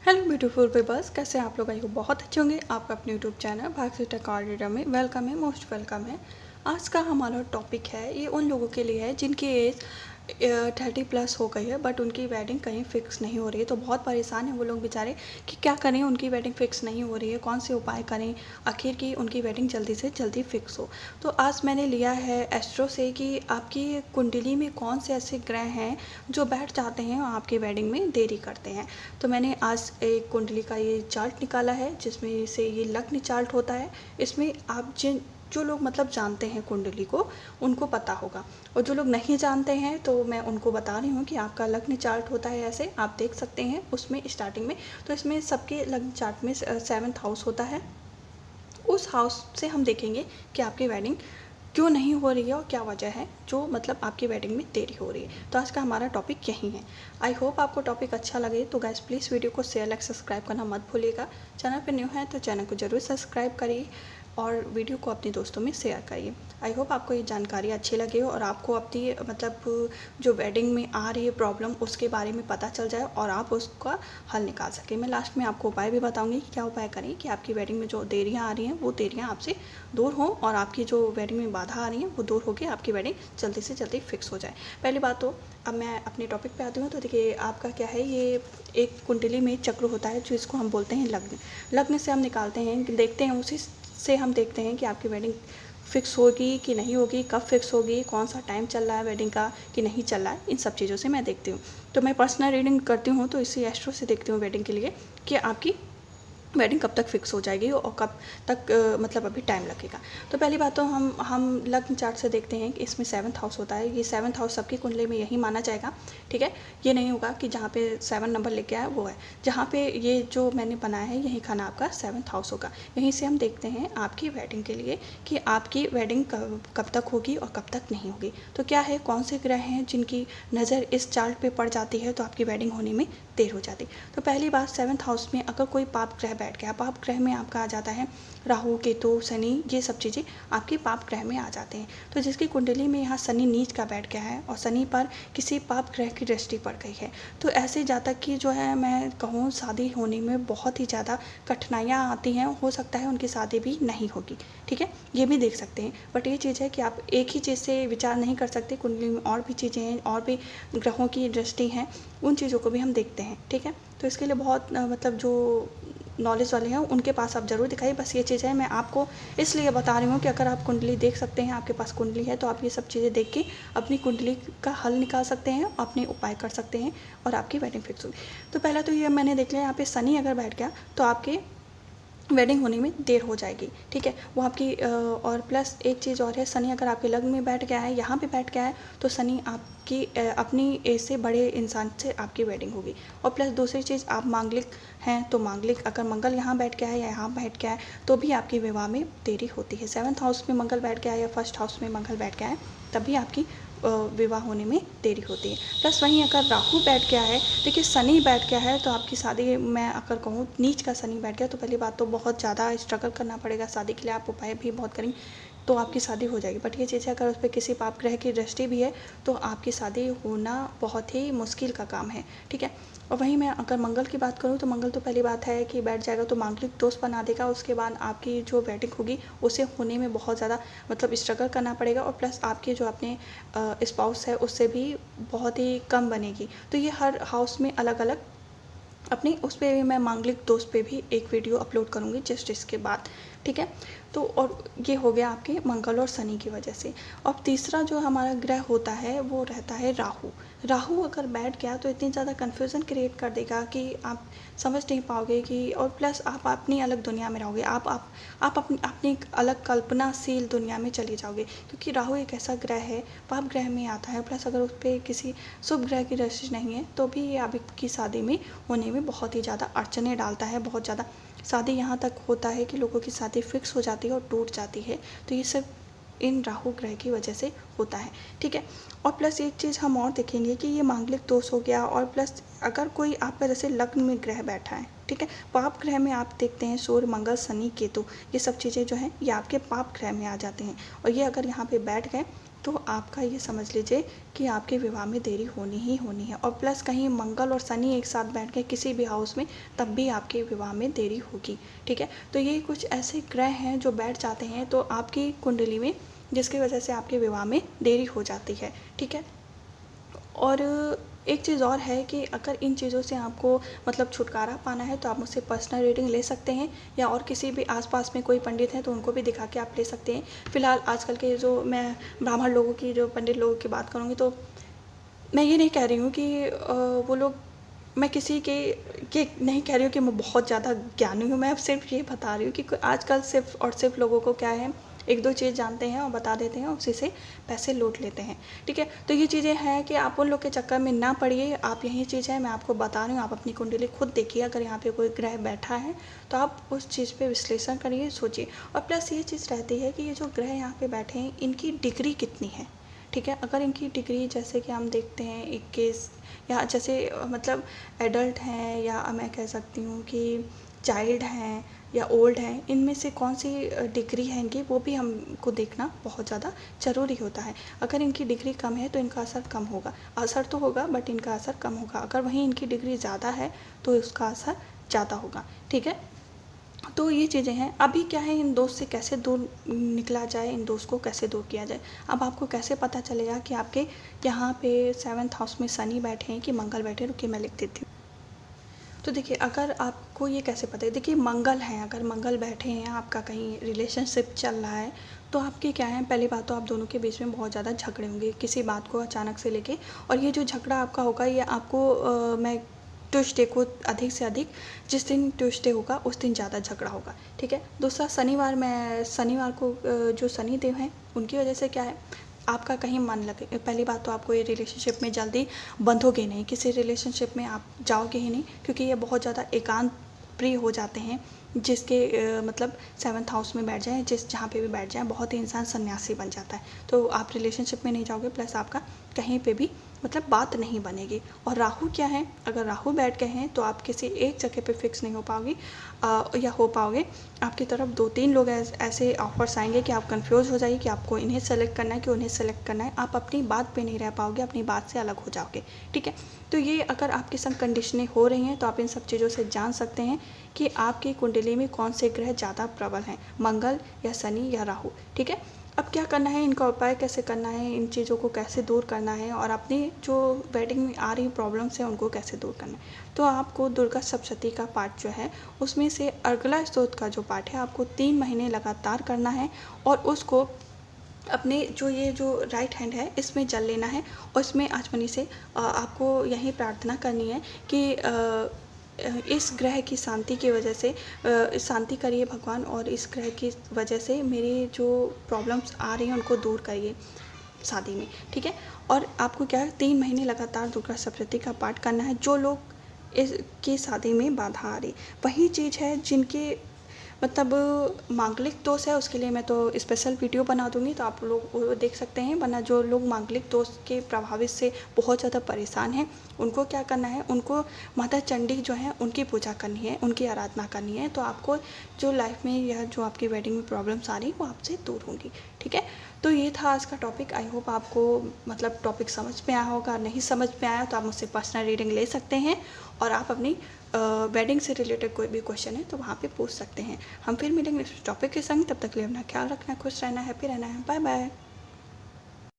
Hello beautiful peoples, कैसे हैं आप लोग? आई होप बहुत अच्छे होंगे। आपका अपने YouTube channel Bhagyashree tech corridor में वेलकम है, मोस्ट वेलकम है। आज का हमारा टॉपिक है, ये उन लोगों के लिए है जिनकी एज 30+ हो गई है बट उनकी वेडिंग कहीं फ़िक्स नहीं हो रही है। तो बहुत परेशान हैं वो लोग बेचारे कि क्या करें, उनकी वेडिंग फ़िक्स नहीं हो रही है, कौन से उपाय करें आखिर की उनकी वेडिंग जल्दी से जल्दी फ़िक्स हो। तो आज मैंने लिया है एस्ट्रो से कि आपकी कुंडली में कौन से ऐसे ग्रह हैं जो बैठ जाते हैं और आपकी वेडिंग में देरी करते हैं। तो मैंने आज एक कुंडली का ये चार्ट निकाला है जिसमें से ये लग्न चार्ट होता है। इसमें आप जो लोग मतलब जानते हैं कुंडली को, उनको पता होगा, और जो लोग नहीं जानते हैं तो मैं उनको बता रही हूँ कि आपका लग्न चार्ट होता है। ऐसे आप देख सकते हैं उसमें स्टार्टिंग में, तो इसमें सबके लग्न चार्ट में 7th हाउस होता है। उस हाउस से हम देखेंगे कि आपकी वेडिंग क्यों नहीं हो रही है और क्या वजह है जो मतलब आपकी वेडिंग में देरी हो रही है। तो आज का हमारा टॉपिक यही है। आई होप आपको टॉपिक अच्छा लगे। तो गाइस प्लीज़ वीडियो को शेयर लाइक सब्सक्राइब करना मत भूलिएगा। चैनल पर न्यू है तो चैनल को ज़रूर सब्सक्राइब करिए और वीडियो को अपने दोस्तों में शेयर करिए। आई होप आपको ये जानकारी अच्छी लगे और आपको अपनी मतलब जो वेडिंग में आ रही है प्रॉब्लम उसके बारे में पता चल जाए और आप उसका हल निकाल सकें। मैं लास्ट में आपको उपाय भी बताऊंगी कि क्या उपाय करें कि आपकी वेडिंग में जो देरियां आ रही हैं वो देरियां आपसे दूर हों और आपकी जो वेडिंग में बाधा आ रही हैं वो दूर होकर आपकी वेडिंग जल्दी से जल्दी फिक्स हो जाए। पहली बात तो अब मैं अपने टॉपिक पे आती हूँ। तो देखिए आपका क्या है, ये एक कुंडली में चक्र होता है जो इसको हम बोलते हैं लग्न। लग्न से हम निकालते हैं, देखते हैं, उसी से हम देखते हैं कि आपकी वेडिंग फ़िक्स होगी कि नहीं होगी, कब फिक्स होगी, कौन सा टाइम चल रहा है वेडिंग का कि नहीं चल रहा है। इन सब चीज़ों से मैं देखती हूँ। तो मैं पर्सनल रीडिंग करती हूँ तो इसी एस्ट्रो से देखती हूँ वेडिंग के लिए कि आपकी वेडिंग कब तक फिक्स हो जाएगी और कब तक मतलब अभी टाइम लगेगा। तो पहली बात तो हम लग्न चार्ट से देखते हैं कि इसमें 7th हाउस होता है। ये 7th हाउस सबकी कुंडली में यही माना जाएगा, ठीक है। ये नहीं होगा कि जहाँ पे 7 नंबर लेके आया वो है, जहाँ पे ये जो मैंने बनाया है यही खाना आपका 7th हाउस होगा। यहीं से हम देखते हैं आपकी वेडिंग के लिए कि आपकी वेडिंग कब तक होगी और कब तक नहीं होगी। तो क्या है, कौन से ग्रह हैं जिनकी नज़र इस चार्ट पे पड़ जाती है तो आपकी वेडिंग होने में देर हो जाती। तो पहली बात, 7th हाउस में अगर कोई पाप ग्रह बैठ गया, पाप ग्रह में आपका आ जाता है राहु केतु शनि, ये सब चीज़ें आपके पाप ग्रह में आ जाते हैं। तो जिसकी कुंडली में यहाँ शनि नीच का बैठ गया है और शनि पर किसी पाप ग्रह की दृष्टि पड़ गई है, तो ऐसे जातक की जो है मैं कहूँ शादी होने में बहुत ही ज़्यादा कठिनाइयाँ आती हैं। हो सकता है उनकी शादी भी नहीं होगी, ठीक है, ये भी देख सकते हैं। बट ये चीज़ है कि आप एक ही चीज़ से विचार नहीं कर सकते, कुंडली में और भी चीज़ें हैं, और भी ग्रहों की दृष्टि हैं, उन चीज़ों को भी हम देखते हैं, ठीक है। तो इसके लिए बहुत मतलब जो नॉलेज वाले हैं उनके पास आप ज़रूर दिखाइए। बस ये चीज़ है, मैं आपको इसलिए बता रही हूँ कि अगर आप कुंडली देख सकते हैं, आपके पास कुंडली है, तो आप ये सब चीज़ें देख के अपनी कुंडली का हल निकाल सकते हैं, अपने उपाय कर सकते हैं और आपकी वेडिंग फिक्स होगी। तो पहला तो ये मैंने देख लिया, यहाँ पे शनि अगर बैठ गया तो आपके वेडिंग होने में देर हो जाएगी, ठीक है, वो आपकी और प्लस एक चीज़ और है, शनि अगर आपके लग्न में बैठ गया है, यहाँ पे बैठ गया है, तो शनि आपकी अपनी एज से बड़े इंसान से आपकी वेडिंग होगी। और प्लस दूसरी चीज़, आप मांगलिक हैं तो मांगलिक अगर मंगल यहाँ बैठ गया है या यहाँ बैठ गया है तो भी आपकी विवाह में देरी होती है। 7th हाउस में मंगल बैठ गया है या 1st हाउस में मंगल बैठ गया है तभी आपकी विवाह होने में देरी होती है। प्लस वहीं अगर राहु बैठ गया है, देखिए शनि बैठ गया है तो आपकी शादी, मैं अगर कहूँ नीच का शनि बैठ गया तो पहली बात तो बहुत ज़्यादा स्ट्रगल करना पड़ेगा शादी के लिए, आप उपाय भी बहुत करेंगे तो आपकी शादी हो जाएगी। बट ये चीज़ है, अगर उस पर किसी पाप ग्रह की दृष्टि भी है तो आपकी शादी होना बहुत ही मुश्किल का काम है, ठीक है। और वहीं मैं अगर मंगल की बात करूँ तो मंगल तो पहली बात है कि बैठ जाएगा तो मांगलिक दोष बना देगा। उसके बाद आपकी जो वेडिंग होगी उसे होने में बहुत ज़्यादा मतलब स्ट्रगल करना पड़ेगा और प्लस आपके जो अपने स्पाउस है उससे भी बहुत ही कम बनेगी। तो ये हर हाउस में अलग अलग अपनी, उस पर भी मैं मांगलिक दोष पे भी एक वीडियो अपलोड करूँगी जस्ट इसके बाद, ठीक है। तो और ये हो गया आपके मंगल और शनि की वजह से। और तीसरा जो हमारा ग्रह होता है वो रहता है राहु। राहु अगर बैठ गया तो इतनी ज़्यादा कन्फ्यूज़न क्रिएट कर देगा कि आप समझ नहीं पाओगे कि, और प्लस आप अपनी अलग दुनिया में रहोगे, आप अपनी अलग कल्पनाशील दुनिया में चले जाओगे, क्योंकि राहु एक ऐसा ग्रह है, पाप ग्रह में आता है। प्लस अगर उस पर किसी शुभ ग्रह की दृष्टि नहीं है तो भी ये आपकी शादी में होने में बहुत ही ज़्यादा अड़चने डालता है। बहुत ज़्यादा शादी यहाँ तक होता है कि लोगों की शादी फिक्स हो जाती है और टूट जाती है। तो ये सब इन राहु ग्रह की वजह से होता है, ठीक है। और प्लस एक चीज़ हम और देखेंगे कि ये मांगलिक दोष हो गया, और प्लस अगर कोई आपका जैसे लग्न में ग्रह बैठा है, ठीक है, पाप ग्रह में आप देखते हैं सूर्य मंगल शनि केतु, ये सब चीज़ें जो हैं ये आपके पाप ग्रह में आ जाते हैं। और ये अगर यहाँ पे बैठ गए तो आपका ये समझ लीजिए कि आपके विवाह में देरी होनी ही होनी है। और प्लस कहीं मंगल और शनि एक साथ बैठ के किसी भी हाउस में, तब भी आपके विवाह में देरी होगी। ठीक है, तो ये कुछ ऐसे ग्रह हैं जो बैठ जाते हैं तो आपकी कुंडली में, जिसकी वजह से आपके विवाह में देरी हो जाती है। ठीक है, और एक चीज़ और है कि अगर इन चीज़ों से आपको मतलब छुटकारा पाना है तो आप मुझसे पर्सनल रीडिंग ले सकते हैं, या और किसी भी आसपास में कोई पंडित हैं तो उनको भी दिखा के आप ले सकते हैं। फ़िलहाल आजकल के जो मैं ब्राह्मण लोगों की, जो पंडित लोगों की बात करूँगी, तो मैं ये नहीं कह रही हूँ कि वो लोग, मैं किसी के नहीं कह रही हूँ कि मैं बहुत ज़्यादा ज्ञानी हूँ। मैं अब सिर्फ ये बता रही हूँ कि आजकल सिर्फ और सिर्फ लोगों को क्या है, एक दो चीज़ जानते हैं और बता देते हैं, उसी से पैसे लूट लेते हैं। ठीक है, तो ये चीज़ें हैं कि आप उन लोग के चक्कर में ना पड़िए। आप यही चीज़ है, मैं आपको बता रही हूँ, आप अपनी कुंडली खुद देखिए। अगर यहाँ पे कोई ग्रह बैठा है तो आप उस चीज़ पे विश्लेषण करिए, सोचिए। और प्लस ये चीज़ रहती है कि ये जो ग्रह यहाँ पे बैठे हैं, इनकी डिग्री कितनी है। ठीक है, अगर इनकी डिग्री जैसे कि हम देखते हैं 21, या जैसे मतलब एडल्ट हैं, या मैं कह सकती हूँ कि चाइल्ड हैं या ओल्ड हैं, इनमें से कौन सी डिग्री है इनकी, वो भी हमको देखना बहुत ज़्यादा ज़रूरी होता है। अगर इनकी डिग्री कम है तो इनका असर कम होगा, असर तो होगा बट इनका असर कम होगा। अगर वहीं इनकी डिग्री ज़्यादा है तो उसका असर ज़्यादा होगा। ठीक है, तो ये चीज़ें हैं। अभी क्या है, इन दोस्त से कैसे दूर निकला जाए, इन दोस्त को कैसे दूर किया जाए। अब आपको कैसे पता चलेगा कि आपके यहाँ पे 7th हाउस में शनि बैठे हैं कि मंगल बैठे हैं। रुकिए मैं लिख देती हूँ। तो देखिए, अगर आपको ये कैसे पता है, देखिए मंगल हैं, अगर मंगल बैठे हैं, आपका कहीं रिलेशनशिप चल रहा है, तो आपके क्या है, पहली बात तो आप दोनों के बीच में बहुत ज़्यादा झगड़े होंगे किसी बात को अचानक से लेके। और ये जो झगड़ा आपका होगा, ये आपको मैं ट्यूसडे को अधिक से अधिक, जिस दिन ट्यूसडे होगा उस दिन ज़्यादा झगड़ा होगा। ठीक है, दूसरा शनिवार को जो शनि देव हैं, उनकी वजह से क्या है, आपका कहीं मन लगे। पहली बात तो आपको ये रिलेशनशिप में जल्दी बंधोगे नहीं, किसी रिलेशनशिप में आप जाओगे ही नहीं, क्योंकि ये बहुत ज़्यादा एकांत प्रिय हो जाते हैं। जिसके मतलब 7th हाउस में बैठ जाए, जहाँ पे भी बैठ जाए, बहुत ही इंसान सन्यासी बन जाता है। तो आप रिलेशनशिप में नहीं जाओगे, प्लस आपका कहीं पे भी मतलब बात नहीं बनेगी। और राहु क्या है, अगर राहु बैठ गए हैं तो आप किसी एक जगह पे फिक्स नहीं हो पाओगी, या हो पाओगे। आपकी तरफ 2-3 लोग ऐसे ऑफर्स आएंगे कि आप कंफ्यूज हो जाइए कि आपको इन्हें सेलेक्ट करना है कि उन्हें सेलेक्ट करना है। आप अपनी बात पे नहीं रह पाओगे, अपनी बात से अलग हो जाओगे। ठीक है, तो ये अगर आपके संग कंडीशनें हो रही हैं तो आप इन सब चीज़ों से जान सकते हैं कि आपकी कुंडली में कौन से ग्रह ज़्यादा प्रबल हैं, मंगल या शनि या राहु। ठीक है, अब क्या करना है, इनका उपाय कैसे करना है, इन चीज़ों को कैसे दूर करना है, और अपनी जो वेडिंग में आ रही प्रॉब्लम्स हैं उनको कैसे दूर करना है। तो आपको दुर्गा सप्तशती का पाठ जो है, उसमें से अर्गला स्तोत्र का जो पाठ है, आपको 3 महीने लगातार करना है। और उसको अपने ये जो राइट हैंड है, इसमें जल लेना है, और इसमें आचमनी से आपको यही प्रार्थना करनी है कि इस ग्रह की शांति की वजह से शांति करिए भगवान, और इस ग्रह की वजह से मेरी जो प्रॉब्लम्स आ रही हैं उनको दूर करिए शादी में। ठीक है, और आपको क्या है, 3 महीने लगातार दुर्गा सप्तशती का पाठ करना है। जो लोग इसकी शादी में बाधा आ रही, वही चीज़ है जिनके मतलब मांगलिक दोष है, उसके लिए मैं तो स्पेशल वीडियो बना दूँगी, तो आप लोग वो देख सकते हैं। वरना जो लोग मांगलिक दोष के प्रभावित से बहुत ज़्यादा परेशान हैं, उनको क्या करना है, उनको माता चंडी जो है उनकी पूजा करनी है, उनकी आराधना करनी है। तो आपको जो लाइफ में या जो आपकी वेडिंग में प्रॉब्लम्स आ रही वो आपसे दूर होंगी। ठीक है, तो ये था आज का टॉपिक। आई होप आपको मतलब टॉपिक समझ में आया होगा। नहीं समझ में आया तो आप मुझसे पर्सनल रीडिंग ले सकते हैं, और आप अपनी वेडिंग से रिलेटेड कोई भी क्वेश्चन है तो वहाँ पे पूछ सकते हैं। हम फिर मिलेंगे इस टॉपिक के संग। तब तक के लिए अपना ख्याल रखना, खुश रहना, हैप्पी रहना है। Bye bye.